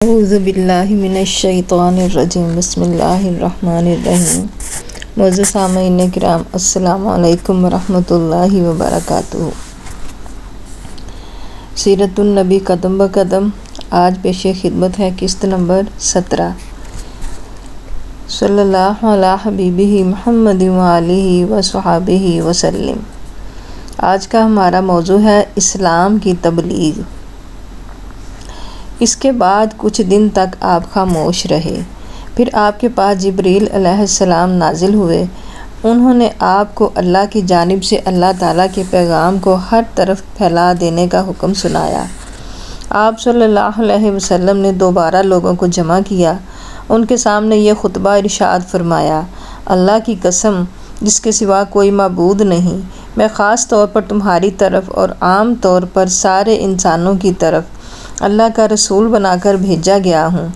اعوذ باللہ من الشیطان الرجیم بسم اللہ الرحمن الرحیم۔ معزز سامعین کرام، السلام علیکم ورحمۃ اللہ وبرکاتہ۔ سیرت النبی قدم بقدم آج پیش خدمت ہے قسط نمبر 17۔ صلی اللہ علی حبیبہ محمد وآلہ وصحبہ وسلم۔ آج کا ہمارا موضوع ہے اسلام کی تبلیغ۔ اس کے بعد کچھ دن تک آپ خاموش رہے، پھر آپ کے پاس جبریل علیہ السلام نازل ہوئے۔ انہوں نے آپ کو اللہ کی جانب سے اللہ تعالیٰ کے پیغام کو ہر طرف پھیلا دینے کا حکم سنایا۔ آپ صلی اللہ علیہ وسلم نے دوبارہ لوگوں کو جمع کیا، ان کے سامنے یہ خطبہ ارشاد فرمایا: اللہ کی قسم جس کے سوا کوئی معبود نہیں، میں خاص طور پر تمہاری طرف اور عام طور پر سارے انسانوں کی طرف اللہ کا رسول بنا کر بھیجا گیا ہوں۔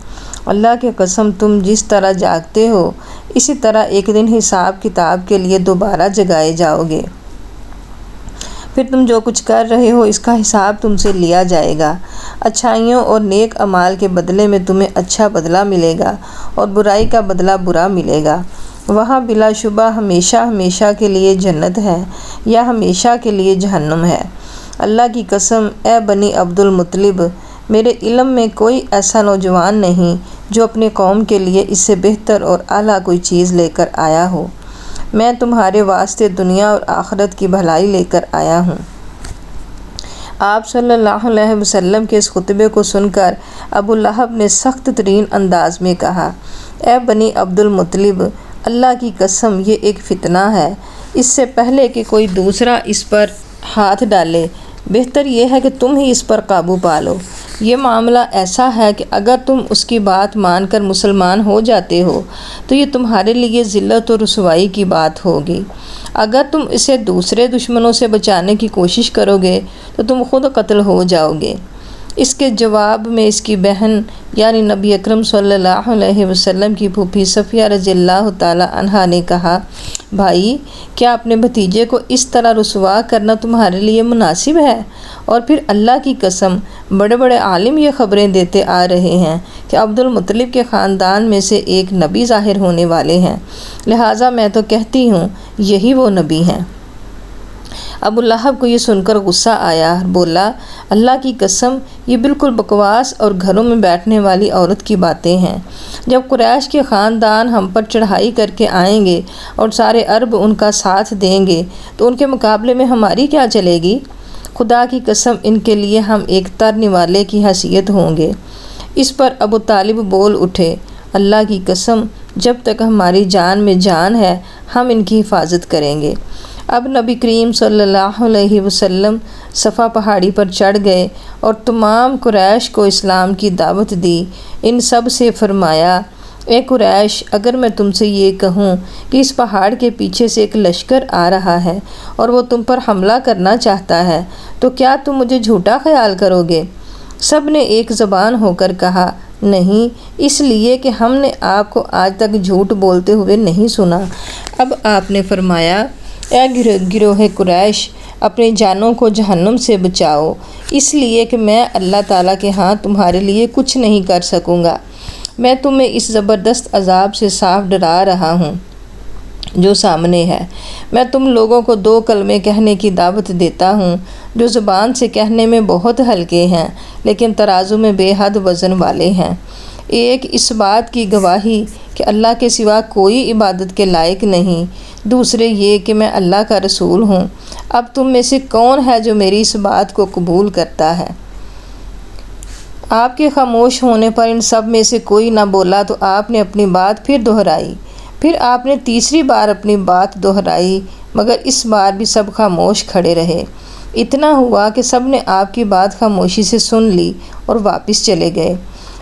اللہ کی قسم تم جس طرح جاگتے ہو اسی طرح ایک دن حساب کتاب کے لیے دوبارہ جگائے جاؤ گے، پھر تم جو کچھ کر رہے ہو اس کا حساب تم سے لیا جائے گا۔ اچھائیوں اور نیک اعمال کے بدلے میں تمہیں اچھا بدلہ ملے گا اور برائی کا بدلہ برا ملے گا۔ وہاں بلا شبہ ہمیشہ ہمیشہ کے لیے جنت ہے یا ہمیشہ کے لیے جہنم ہے۔ اللہ کی قسم اے بنی عبد المطلب، میرے علم میں کوئی ایسا نوجوان نہیں جو اپنے قوم کے لیے اس سے بہتر اور اعلیٰ کوئی چیز لے کر آیا ہو۔ میں تمہارے واسطے دنیا اور آخرت کی بھلائی لے کر آیا ہوں۔ آپ صلی اللہ علیہ وسلم کے اس خطبے کو سن کر ابو لہب نے سخت ترین انداز میں کہا: اے بنی عبد المطلب، اللہ کی قسم یہ ایک فتنہ ہے، اس سے پہلے کہ کوئی دوسرا اس پر ہاتھ ڈالے بہتر یہ ہے کہ تم ہی اس پر قابو پا لو۔ یہ معاملہ ایسا ہے کہ اگر تم اس کی بات مان کر مسلمان ہو جاتے ہو تو یہ تمہارے لیے ذلت و رسوائی کی بات ہوگی۔ اگر تم اسے دوسرے دشمنوں سے بچانے کی کوشش کرو گے تو تم خود قتل ہو جاؤ گے۔ اس کے جواب میں اس کی بہن یعنی نبی اکرم صلی اللہ علیہ وسلم کی پھوپھی صفیہ رضی اللہ تعالی عنہا نے کہا: بھائی، کیا اپنے بھتیجے کو اس طرح رسوا کرنا تمہارے لیے مناسب ہے؟ اور پھر اللہ کی قسم بڑے بڑے عالم یہ خبریں دیتے آ رہے ہیں کہ عبد المطلب کے خاندان میں سے ایک نبی ظاہر ہونے والے ہیں، لہٰذا میں تو کہتی ہوں یہی وہ نبی ہیں۔ ابو لہب کو یہ سن کر غصہ آیا، بولا: اللہ کی قسم یہ بالکل بکواس اور گھروں میں بیٹھنے والی عورت کی باتیں ہیں۔ جب قریش کے خاندان ہم پر چڑھائی کر کے آئیں گے اور سارے عرب ان کا ساتھ دیں گے تو ان کے مقابلے میں ہماری کیا چلے گی؟ خدا کی قسم ان کے لیے ہم ایک ترنے والے کی حیثیت ہوں گے۔ اس پر ابو طالب بول اٹھے: اللہ کی قسم جب تک ہماری جان میں جان ہے ہم ان کی حفاظت کریں گے۔ اب نبی کریم صلی اللہ علیہ وسلم صفا پہاڑی پر چڑھ گئے اور تمام قریش کو اسلام کی دعوت دی۔ ان سب سے فرمایا: اے قریش، اگر میں تم سے یہ کہوں کہ اس پہاڑ کے پیچھے سے ایک لشکر آ رہا ہے اور وہ تم پر حملہ کرنا چاہتا ہے تو کیا تم مجھے جھوٹا خیال کرو گے؟ سب نے ایک زبان ہو کر کہا: نہیں، اس لیے کہ ہم نے آپ کو آج تک جھوٹ بولتے ہوئے نہیں سنا۔ اب آپ نے فرمایا: اے گروہ قریش، اپنی جانوں کو جہنم سے بچاؤ، اس لیے کہ میں اللہ تعالیٰ کے ہاں تمہارے لیے کچھ نہیں کر سکوں گا۔ میں تمہیں اس زبردست عذاب سے صاف ڈرا رہا ہوں جو سامنے ہے۔ میں تم لوگوں کو 2 کلمے کہنے کی دعوت دیتا ہوں جو زبان سے کہنے میں بہت ہلکے ہیں لیکن ترازو میں بے حد وزن والے ہیں۔ ایک اس بات کی گواہی کہ اللہ کے سوا کوئی عبادت کے لائق نہیں، دوسرے یہ کہ میں اللہ کا رسول ہوں۔ اب تم میں سے کون ہے جو میری اس بات کو قبول کرتا ہے؟ آپ کے خاموش ہونے پر ان سب میں سے کوئی نہ بولا تو آپ نے اپنی بات پھر دہرائی۔ پھر آپ نے تیسری بار اپنی بات دہرائی مگر اس بار بھی سب خاموش کھڑے رہے۔ اتنا ہوا کہ سب نے آپ کی بات خاموشی سے سن لی اور واپس چلے گئے۔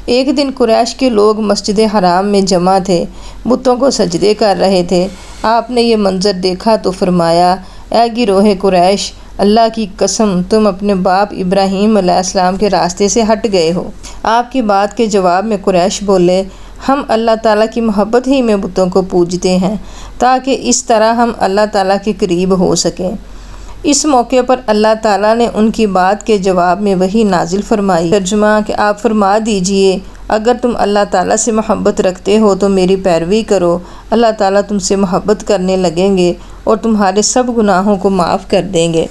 ایک دن قریش کے لوگ مسجد حرام میں جمع تھے، بتوں کو سجدے کر رہے تھے۔ آپ نے یہ منظر دیکھا تو فرمایا: اے گروہ قریش، اللہ کی قسم تم اپنے باپ ابراہیم علیہ السلام کے راستے سے ہٹ گئے ہو۔ آپ کی بات کے جواب میں قریش بولے: ہم اللہ تعالیٰ کی محبت ہی میں بتوں کو پوجتے ہیں تاکہ اس طرح ہم اللہ تعالیٰ کے قریب ہو سکیں۔ اس موقع پر اللہ تعالیٰ نے ان کی بات کے جواب میں وحی نازل فرمائی۔ ترجمہ کہ آپ فرما دیجئے: اگر تم اللہ تعالیٰ سے محبت رکھتے ہو تو میری پیروی کرو، اللہ تعالیٰ تم سے محبت کرنے لگیں گے اور تمہارے سب گناہوں کو معاف کر دیں گے۔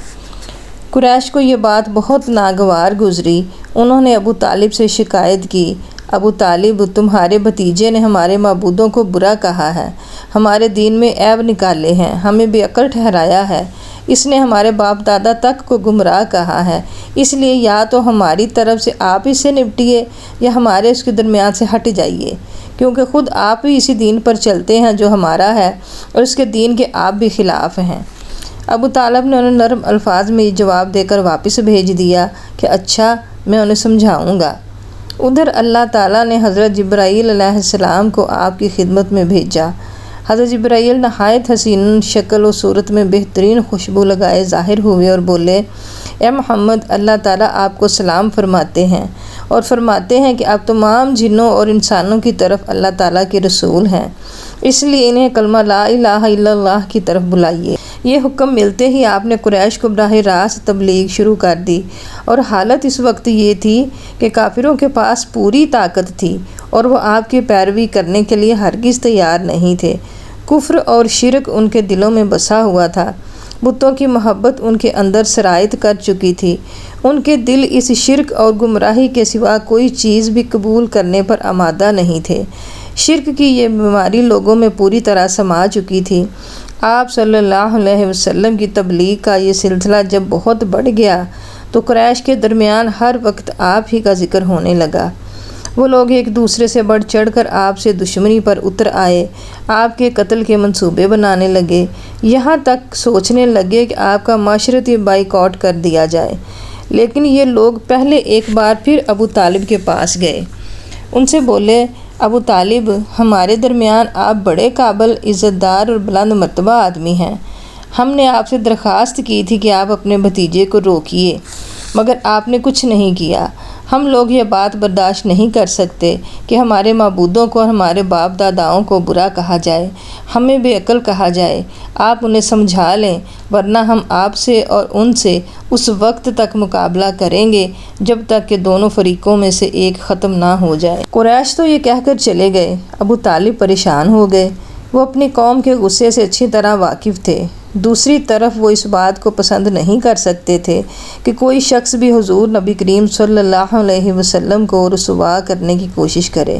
قریش کو یہ بات بہت ناگوار گزری۔ انہوں نے ابو طالب سے شکایت کی، ابو طالب، تمہارے بھتیجے نے ہمارے معبودوں کو برا کہا ہے، ہمارے دین میں عیب نکالے ہیں، ہمیں بے عقل ٹھہرایا ہے، اس نے ہمارے باپ دادا تک کو گمراہ کہا ہے، اس لیے یا تو ہماری طرف سے آپ اس سے نپٹیے یا ہمارے اس کے درمیان سے ہٹ جائیے، کیونکہ خود آپ ہی اسی دین پر چلتے ہیں جو ہمارا ہے اور اس کے دین کے آپ بھی خلاف ہیں۔ ابو طالب نے انہیں نرم الفاظ میں یہ جواب دے کر واپس بھیج دیا کہ اچھا، میں انہیں سمجھاؤں گا۔ ادھر اللہ تعالیٰ نے حضرت جبرائیل علیہ السلام کو آپ کی خدمت میں بھیجا۔ حضرت جبرائیل نہایت حسین شکل و صورت میں بہترین خوشبو لگائے ظاہر ہوئے اور بولے، اے محمد، اللہ تعالیٰ آپ کو سلام فرماتے ہیں اور فرماتے ہیں کہ آپ تمام جنوں اور انسانوں کی طرف اللہ تعالیٰ کے رسول ہیں، اس لیے انہیں کلمہ لا الہ الا اللہ کی طرف بلائیے۔ یہ حکم ملتے ہی آپ نے قریش کو براہ راست تبلیغ شروع کر دی، اور حالت اس وقت یہ تھی کہ کافروں کے پاس پوری طاقت تھی اور وہ آپ کی پیروی کرنے کے لیے ہرگز تیار نہیں تھے۔ کفر اور شرک ان کے دلوں میں بسا ہوا تھا، بتوں کی محبت ان کے اندر سرایت کر چکی تھی، ان کے دل اس شرک اور گمراہی کے سوا کوئی چیز بھی قبول کرنے پر آمادہ نہیں تھے۔ شرک کی یہ بیماری لوگوں میں پوری طرح سما چکی تھی۔ آپ صلی اللہ علیہ وسلم کی تبلیغ کا یہ سلسلہ جب بہت بڑھ گیا تو قریش کے درمیان ہر وقت آپ ہی کا ذکر ہونے لگا۔ وہ لوگ ایک دوسرے سے بڑھ چڑھ کر آپ سے دشمنی پر اتر آئے، آپ کے قتل کے منصوبے بنانے لگے، یہاں تک سوچنے لگے کہ آپ کا معاشرتی بائیکاٹ کر دیا جائے۔ لیکن یہ لوگ پہلے ایک بار پھر ابو طالب کے پاس گئے، ان سے بولے، ابو طالب، ہمارے درمیان آپ بڑے قابل، عزت دار اور بلند مرتبہ آدمی ہیں۔ ہم نے آپ سے درخواست کی تھی کہ آپ اپنے بھتیجے کو روکیے، مگر آپ نے کچھ نہیں کیا۔ ہم لوگ یہ بات برداشت نہیں کر سکتے کہ ہمارے معبودوں کو اور ہمارے باپ داداؤں کو برا کہا جائے، ہمیں بے عقل کہا جائے۔ آپ انہیں سمجھا لیں، ورنہ ہم آپ سے اور ان سے اس وقت تک مقابلہ کریں گے جب تک کہ دونوں فریقوں میں سے ایک ختم نہ ہو جائے۔ قریش تو یہ کہہ کر چلے گئے۔ ابو طالب پریشان ہو گئے۔ وہ اپنی قوم کے غصے سے اچھی طرح واقف تھے، دوسری طرف وہ اس بات کو پسند نہیں کر سکتے تھے کہ کوئی شخص بھی حضور نبی کریم صلی اللہ علیہ وسلم کو رسوا کرنے کی کوشش کرے۔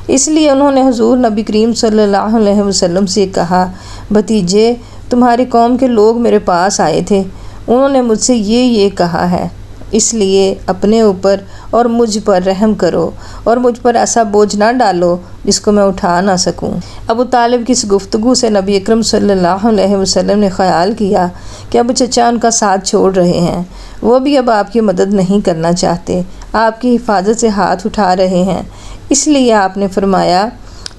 اس لیے انہوں نے حضور نبی کریم صلی اللہ علیہ وسلم سے کہا، بھتیجے، تمہاری قوم کے لوگ میرے پاس آئے تھے، انہوں نے مجھ سے یہ کہا ہے، اس لیے اپنے اوپر اور مجھ پر رحم کرو اور مجھ پر ایسا بوجھ نہ ڈالو جس کو میں اٹھا نہ سکوں۔ ابو طالب کی اس گفتگو سے نبی اکرم صلی اللہ علیہ وسلم نے خیال کیا کہ اب چچا ان کا ساتھ چھوڑ رہے ہیں، وہ بھی اب آپ کی مدد نہیں کرنا چاہتے، آپ کی حفاظت سے ہاتھ اٹھا رہے ہیں۔ اس لیے آپ نے فرمایا،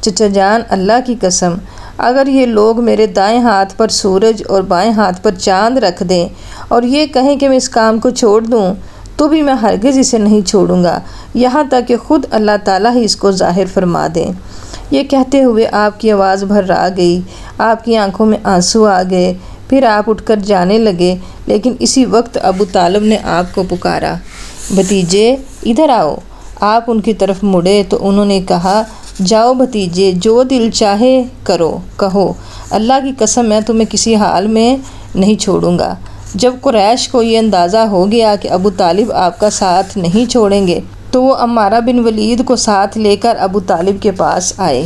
چچا جان، اللہ کی قسم، اگر یہ لوگ میرے دائیں ہاتھ پر سورج اور بائیں ہاتھ پر چاند رکھ دیں اور یہ کہیں کہ میں اس کام کو چھوڑ دوں تو بھی میں ہرگز اسے نہیں چھوڑوں گا، یہاں تک کہ خود اللہ تعالیٰ ہی اس کو ظاہر فرما دیں۔ یہ کہتے ہوئے آپ کی آواز بھرا گئی، آپ کی آنکھوں میں آنسو آ گئے، پھر آپ اٹھ کر جانے لگے، لیکن اسی وقت ابو طالب نے آپ کو پکارا، بھتیجے ادھر آؤ۔ آپ ان کی طرف مڑے تو انہوں نے کہا، جاؤ بھتیجے، جو دل چاہے کرو، کہو، اللہ کی قسم میں تمہیں کسی حال میں نہیں چھوڑوں گا۔ جب قریش کو یہ اندازہ ہو گیا کہ ابو طالب آپ کا ساتھ نہیں چھوڑیں گے تو وہ عمارہ بن ولید کو ساتھ لے کر ابو طالب کے پاس آئے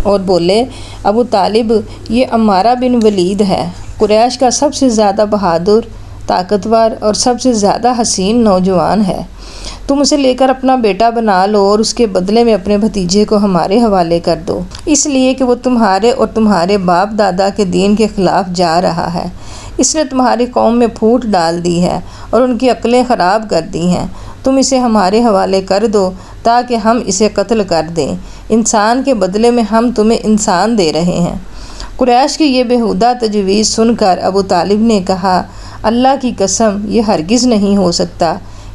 اور بولے، ابو طالب، یہ عمارہ بن ولید ہے، قریش کا سب سے زیادہ بہادر، طاقتور اور سب سے زیادہ حسین نوجوان ہے۔ تم اسے لے کر اپنا بیٹا بنا لو اور اس کے بدلے میں اپنے بھتیجے کو ہمارے حوالے کر دو، اس لیے کہ وہ تمہارے اور تمہارے باپ دادا کے دین کے خلاف جا رہا ہے۔ اس نے تمہاری قوم میں پھوٹ ڈال دی ہے اور ان کی عقلیں خراب کر دی ہیں۔ تم اسے ہمارے حوالے کر دو تاکہ ہم اسے قتل کر دیں، انسان کے بدلے میں ہم تمہیں انسان دے رہے ہیں۔ قریش کی یہ بیہودہ تجویز سن کر ابو طالب نے کہا، اللہ کی قسم، یہ ہرگز نہیں ہو سکتا۔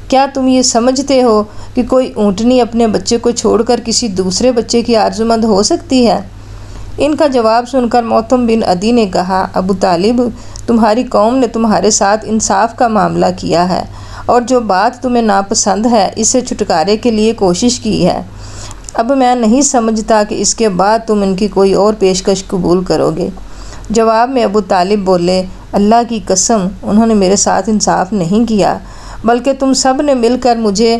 کیا تم یہ سمجھتے ہو کہ کوئی اونٹنی اپنے بچے کو چھوڑ کر کسی دوسرے بچے کی آرزومند ہو سکتی ہے؟ ان کا جواب سن کر موتم بن عدی نے کہا، ابو طالب، تمہاری قوم نے تمہارے ساتھ انصاف کا معاملہ کیا ہے اور جو بات تمہیں ناپسند ہے اس سے چھٹکارے کے لیے کوشش کی ہے۔ اب میں نہیں سمجھتا کہ اس کے بعد تم ان کی کوئی اور پیشکش قبول کرو گے۔ جواب میں ابو طالب بولے، اللہ کی قسم انہوں نے میرے ساتھ انصاف نہیں کیا، بلکہ تم سب نے مل کر مجھے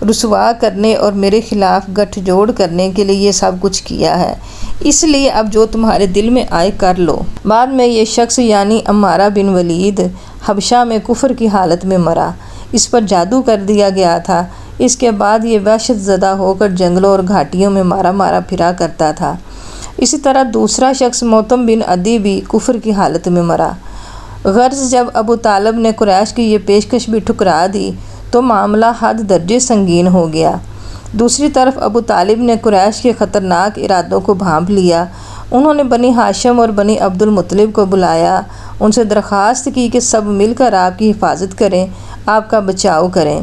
رسوا کرنے اور میرے خلاف گٹھ جوڑ کرنے کے لیے یہ سب کچھ کیا ہے، اس لیے اب جو تمہارے دل میں آئے کر لو۔ بعد میں یہ شخص یعنی عمارہ بن ولید حبشہ میں کفر کی حالت میں مرا، اس پر جادو کر دیا گیا تھا۔ اس کے بعد یہ وحشت زدہ ہو کر جنگلوں اور گھاٹیوں میں مارا مارا پھرا کرتا تھا۔ اسی طرح دوسرا شخص موتم بن عدی بھی کفر کی حالت میں مرا۔ غرض جب ابو طالب نے قریش کی یہ پیشکش بھی ٹھکرا دی تو معاملہ حد درجے سنگین ہو گیا۔ دوسری طرف ابو طالب نے قریش کے خطرناک ارادوں کو بھانپ لیا۔ انہوں نے بنی ہاشم اور بنی عبد المطلب کو بلایا، ان سے درخواست کی کہ سب مل کر آپ کی حفاظت کریں، آپ کا بچاؤ کریں۔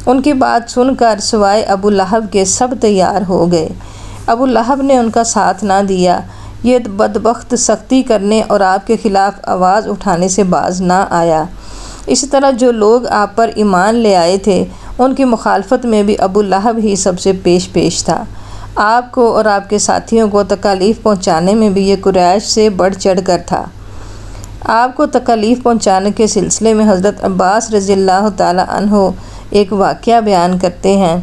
ان کی بات سن کر سوائے ابو لہب کے سب تیار ہو گئے۔ ابو لہب نے ان کا ساتھ نہ دیا۔ یہ بدبخت سختی کرنے اور آپ کے خلاف آواز اٹھانے سے باز نہ آیا۔ اسی طرح جو لوگ آپ پر ایمان لے آئے تھے ان کی مخالفت میں بھی ابو لہب ہی سب سے پیش تھا۔ آپ کو اور آپ کے ساتھیوں کو تکالیف پہنچانے میں بھی یہ قریش سے بڑھ چڑھ کر تھا۔ آپ کو تکالیف پہنچانے کے سلسلے میں حضرت عباس رضی اللہ تعالی عنہ ایک واقعہ بیان کرتے ہیں۔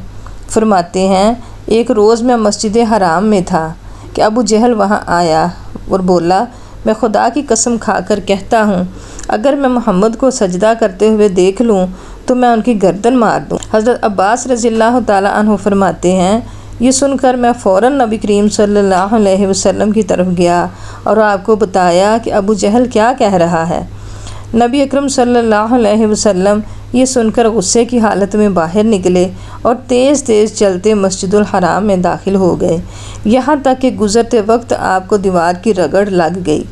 فرماتے ہیں، ایک روز میں مسجد حرام میں تھا کہ ابو جہل وہاں آیا اور بولا، میں خدا کی قسم کھا کر کہتا ہوں اگر میں محمد کو سجدہ کرتے ہوئے دیکھ لوں تو میں ان کی گردن مار دوں۔ حضرت عباس رضی اللہ تعالی عنہ فرماتے ہیں، یہ سن کر میں فوراً نبی کریم صلی اللہ علیہ وسلم کی طرف گیا اور آپ کو بتایا کہ ابو جہل کیا کہہ رہا ہے۔ نبی اکرم صلی اللہ علیہ وسلم یہ سن کر غصے کی حالت میں باہر نکلے اور تیز تیز چلتے مسجد الحرام میں داخل ہو گئے، یہاں تک کہ گزرتے وقت آپ کو دیوار کی رگڑ لگ گئی۔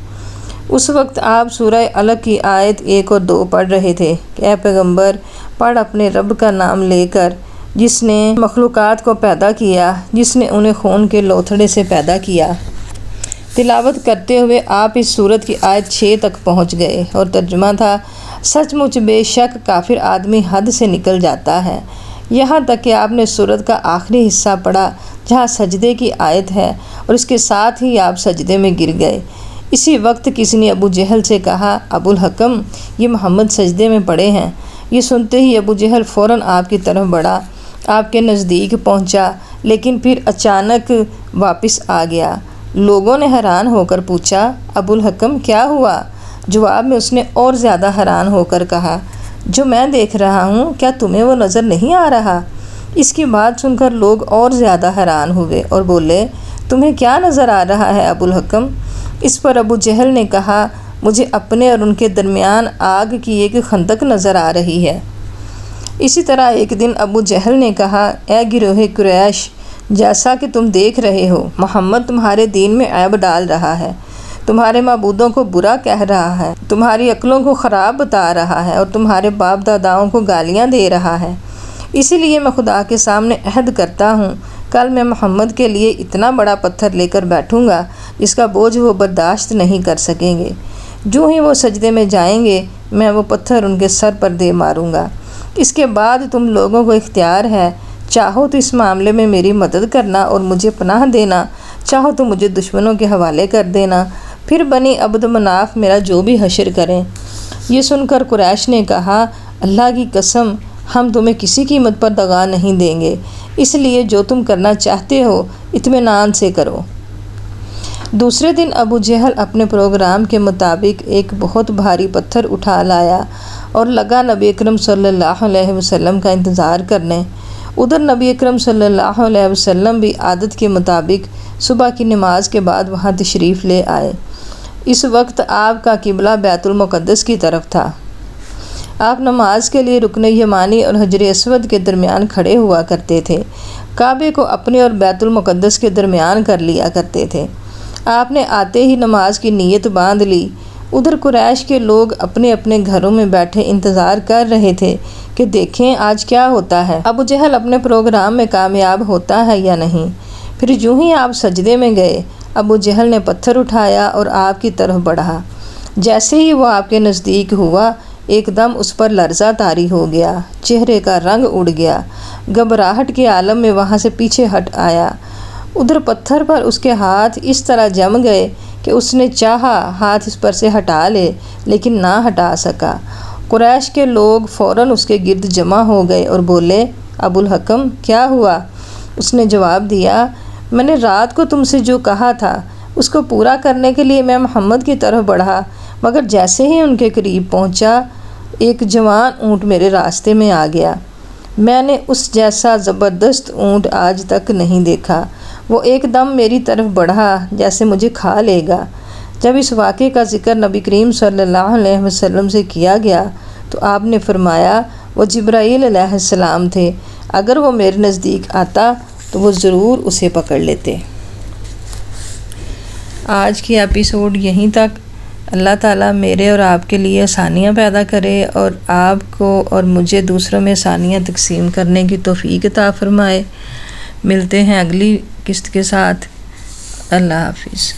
اس وقت آپ سورہ علق کی آیت 1 اور 2 پڑھ رہے تھے کہ اے پیغمبر، پڑھ اپنے رب کا نام لے کر جس نے مخلوقات کو پیدا کیا، جس نے انہیں خون کے لوتھڑے سے پیدا کیا۔ تلاوت کرتے ہوئے آپ اس سورت کی آیت 6 تک پہنچ گئے اور ترجمہ تھا، سچ مچ بے شک کافر آدمی حد سے نکل جاتا ہے، یہاں تک کہ آپ نے سورت کا آخری حصہ پڑھا جہاں سجدے کی آیت ہے اور اس کے ساتھ ہی آپ سجدے میں گر گئے۔ اسی وقت کسی نے ابو جہل سے کہا، ابو الحکم، یہ محمد سجدے میں پڑے ہیں۔ یہ سنتے ہی ابو جہل فوراً آپ کی طرف بڑھا، آپ کے نزدیک پہنچا، لیکن پھر اچانک واپس آ گیا۔ لوگوں نے حیران ہو کر پوچھا، ابو الحکم کیا ہوا؟ جواب میں اس نے اور زیادہ حیران ہو کر کہا، جو میں دیکھ رہا ہوں کیا تمہیں وہ نظر نہیں آ رہا؟ اس کی بات سن کر لوگ اور زیادہ حیران ہوئے اور بولے، تمہیں کیا نظر آ رہا ہے ابو الحکم؟ اس پر ابو جہل نے کہا، مجھے اپنے اور ان کے درمیان آگ کی ایک خندق نظر آ رہی ہے۔ اسی طرح ایک دن ابو جہل نے کہا، اے گروہ قریش، جیسا کہ تم دیکھ رہے ہو محمد تمہارے دین میں عیب ڈال رہا ہے، تمہارے معبودوں کو برا کہہ رہا ہے، تمہاری عقلوں کو خراب بتا رہا ہے اور تمہارے باپ داداؤں کو گالیاں دے رہا ہے۔ اسی لیے میں خدا کے سامنے عہد کرتا ہوں، کل میں محمد کے لیے اتنا بڑا پتھر لے کر بیٹھوں گا جس کا بوجھ وہ برداشت نہیں کر سکیں گے۔ جو ہی وہ سجدے میں جائیں گے میں وہ پتھر ان کے سر پر دے ماروں گا۔ اس کے بعد تم لوگوں کو اختیار ہے، چاہو تو اس معاملے میں میری مدد کرنا اور مجھے پناہ دینا، چاہو تو مجھے دشمنوں کے حوالے کر دینا، پھر بنی عبد مناف میرا جو بھی حشر کریں۔ یہ سن کر قریش نے کہا، اللہ کی قسم ہم تمہیں کسی قیمت پر دغا نہیں دیں گے، اس لیے جو تم کرنا چاہتے ہو اطمینان سے کرو۔ دوسرے دن ابو جہل اپنے پروگرام کے مطابق ایک بہت بھاری پتھر اٹھا لایا اور لگا نبی اکرم صلی اللہ علیہ وسلم کا انتظار کرنے۔ ادھر نبی اکرم صلی اللہ علیہ وسلم بھی عادت کے مطابق صبح کی نماز کے بعد وہاں تشریف لے آئے۔ اس وقت آپ کا قبلہ بیت المقدس کی طرف تھا۔ آپ نماز کے لیے رکن یمانی اور حجر اسود کے درمیان کھڑے ہوا کرتے تھے، کعبے کو اپنے اور بیت المقدس کے درمیان کر لیا کرتے تھے۔ آپ نے آتے ہی نماز کی نیت باندھ لی۔ ادھر قریش کے لوگ اپنے اپنے گھروں میں بیٹھے انتظار کر رہے تھے کہ دیکھیں آج کیا ہوتا ہے، ابو جہل اپنے پروگرام میں کامیاب ہوتا ہے یا نہیں۔ پھر جو ہی آپ سجدے میں گئے ابو جہل نے پتھر اٹھایا اور آپ کی طرف بڑھا۔ جیسے ہی وہ آپ کے نزدیک ہوا ایک دم اس پر لرزہ طاری ہو گیا، چہرے کا رنگ اڑ گیا، گھبراہٹ کے عالم میں وہاں سے پیچھے ہٹ آیا۔ ادھر پتھر پر اس کے ہاتھ اس طرح جم گئے کہ اس نے چاہا ہاتھ اس پر سے ہٹا لے لیکن نہ ہٹا سکا۔ قریش کے لوگ فوراً اس کے گرد جمع ہو گئے اور بولے، ابو الحکم کیا ہوا؟ اس نے جواب دیا، میں نے رات کو تم سے جو کہا تھا اس کو پورا کرنے کے لیے میں محمد کی طرف بڑھا، مگر جیسے ہی ان کے قریب پہنچا ایک جوان اونٹ میرے راستے میں آ گیا۔ میں نے اس جیسا زبردست اونٹ آج تک نہیں دیکھا۔ وہ ایک دم میری طرف بڑھا جیسے مجھے کھا لے گا۔ جب اس واقعے کا ذکر نبی کریم صلی اللہ علیہ وسلم سے کیا گیا تو آپ نے فرمایا وہ جبرائیل علیہ السلام تھے، اگر وہ میرے نزدیک آتا تو وہ ضرور اسے پکڑ لیتے۔ آج کی ایپیسوڈ یہیں تک۔ اللہ تعالیٰ میرے اور آپ کے لیے آسانیاں پیدا کرے اور آپ کو اور مجھے دوسروں میں آسانیاں تقسیم کرنے کی توفیق عطا فرمائے۔ ملتے ہیں اگلی قسط کے ساتھ۔ اللہ حافظ۔